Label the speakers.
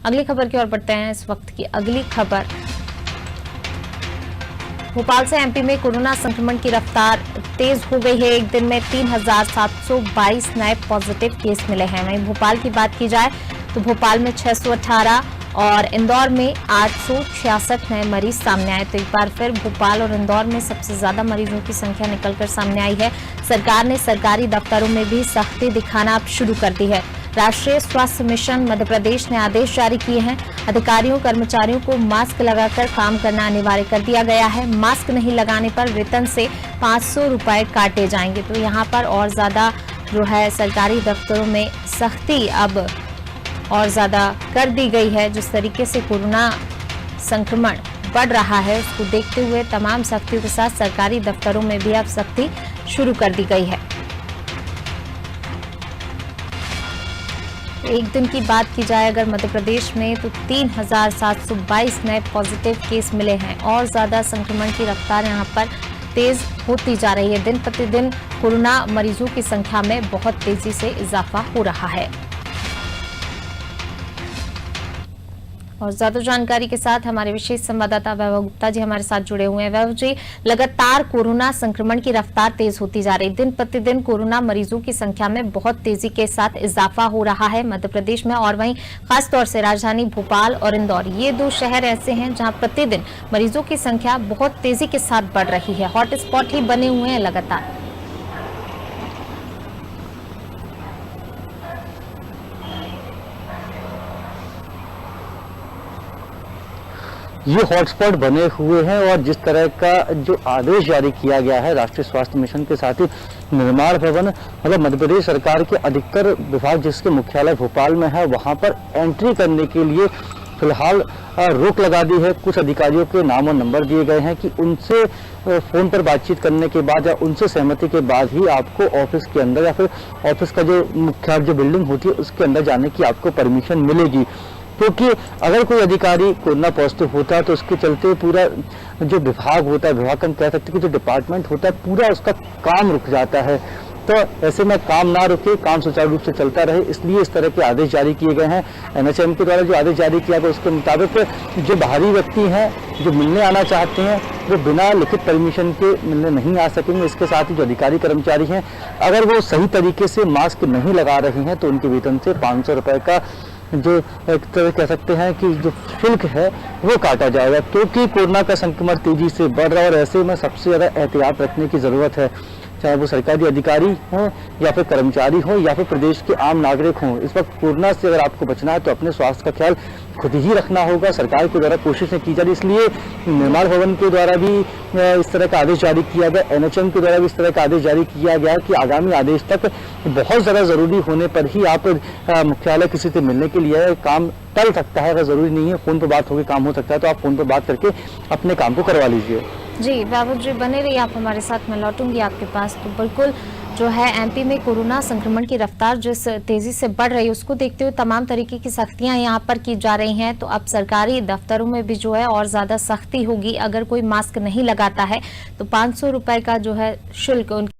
Speaker 1: अगली खबर की ओर बढ़ते हैं। इस वक्त की अगली खबर भोपाल से। एमपी में कोरोना संक्रमण की रफ्तार तेज हो गई है। एक दिन में 3,722 नए पॉजिटिव केस मिले हैं। वहीं भोपाल की बात की जाए तो भोपाल में 618 और इंदौर में 866 नए मरीज सामने आए। तो एक बार फिर भोपाल और इंदौर में सबसे ज्यादा मरीजों की संख्या निकलकर सामने आई है। सरकार ने सरकारी दफ्तरों में भी सख्ती दिखाना अब शुरू कर दी है। राष्ट्रीय स्वास्थ्य मिशन मध्य प्रदेश ने आदेश जारी किए हैं। अधिकारियों कर्मचारियों को मास्क लगाकर काम करना अनिवार्य कर दिया गया है। मास्क नहीं लगाने पर वेतन से 500 रुपए काटे जाएंगे। तो यहाँ पर और ज्यादा जो है सरकारी दफ्तरों में सख्ती अब और ज्यादा कर दी गई है। जिस तरीके से कोरोना संक्रमण बढ़ रहा है उसको देखते हुए तमाम सख्तियों के साथ सरकारी दफ्तरों में भी अब सख्ती शुरू कर दी गई है। एक दिन की बात की जाए अगर मध्य प्रदेश में तो 3,722 नए पॉजिटिव केस मिले हैं और ज्यादा संक्रमण की रफ्तार यहां पर तेज होती जा रही है। दिन प्रतिदिन कोरोना मरीजों की संख्या में बहुत तेजी से इजाफा हो रहा है। और ज्यादा जानकारी के साथ हमारे विशेष संवाददाता वैभव गुप्ता जी हमारे साथ जुड़े हुए हैं। वैभव जी, लगातार कोरोना संक्रमण की रफ्तार तेज होती जा रही है। दिन प्रतिदिन कोरोना मरीजों की संख्या में बहुत तेजी के साथ इजाफा हो रहा है मध्य प्रदेश में। और वहीं खासतौर से राजधानी भोपाल और इंदौर, ये दो शहर ऐसे हैं जहां प्रतिदिन मरीजों की संख्या बहुत तेजी के साथ बढ़ रही है। हॉटस्पॉट ही बने हुए हैं लगातार।
Speaker 2: ये हॉटस्पॉट बने हुए हैं और जिस तरह का जो आदेश जारी किया गया है राष्ट्रीय स्वास्थ्य मिशन के साथ ही निर्माण भवन मतलब मध्य प्रदेश सरकार के अधिकतर विभाग जिसके मुख्यालय भोपाल में है वहां पर एंट्री करने के लिए फिलहाल रोक लगा दी है। कुछ अधिकारियों के नाम और नंबर दिए गए हैं कि उनसे फोन पर बातचीत करने के बाद या उनसे सहमति के बाद ही आपको ऑफिस के अंदर या फिर ऑफिस का जो मुख्य जो बिल्डिंग होती है उसके अंदर जाने की आपको परमिशन मिलेगी। क्योंकि अगर कोई अधिकारी कोरोना पॉजिटिव होता है तो उसके चलते पूरा जो विभाग होता है, विभाग हम कह सकते हैं कि जो डिपार्टमेंट होता है पूरा उसका काम रुक जाता है। तो ऐसे में काम ना रुके, काम सुचारू रूप से चलता रहे, इसलिए इस तरह के आदेश जारी किए गए हैं। एनएचएम के द्वारा जो आदेश जारी किया गया उसके मुताबिक जो बाहरी व्यक्ति हैं जो मिलने आना चाहते हैं वो बिना लिखित परमिशन के मिलने नहीं आ सकेंगे। इसके साथ ही जो अधिकारी कर्मचारी हैं अगर वो सही तरीके से मास्क नहीं लगा रहे हैं तो उनके वेतन से 500 रुपए का जो एक तरह कह सकते हैं कि जो शुल्क है वो काटा जाएगा। क्योंकि कोरोना का संक्रमण तेजी से बढ़ रहा है और ऐसे में सबसे ज़्यादा एहतियात रखने की ज़रूरत है, चाहे वो सरकारी अधिकारी हों या फिर कर्मचारी हों या फिर प्रदेश के आम नागरिक हों। इस वक्त कोरोना से अगर आपको बचना है तो अपने स्वास्थ्य का ख्याल खुद ही रखना होगा। सरकार के द्वारा कोशिशें की जा रही, इसलिए निर्माण भवन के द्वारा भी इस तरह का आदेश जारी किया गया, एनएचएम के द्वारा भी इस तरह का आदेश जारी किया गया कि आगामी आदेश तक बहुत ज़्यादा ज़रूरी होने पर ही आप मुख्यालय किसी से मिलने के लिए काम टल सकता है। अगर ज़रूरी नहीं है, फ़ोन पर बात होकर काम हो सकता है तो आप फ़ोन पर बात करके अपने काम को करवा लीजिए।
Speaker 1: जी वैभव जी, बने रहिए आप हमारे साथ। मैं लौटूंगी आपके पास। तो बिल्कुल जो है एमपी में कोरोना संक्रमण की रफ्तार जिस तेजी से बढ़ रही है उसको देखते हुए तमाम तरीके की सख्तियां यहां पर की जा रही हैं। तो अब सरकारी दफ्तरों में भी जो है और ज्यादा सख्ती होगी। अगर कोई मास्क नहीं लगाता है तो 500 रुपए का जो है शुल्क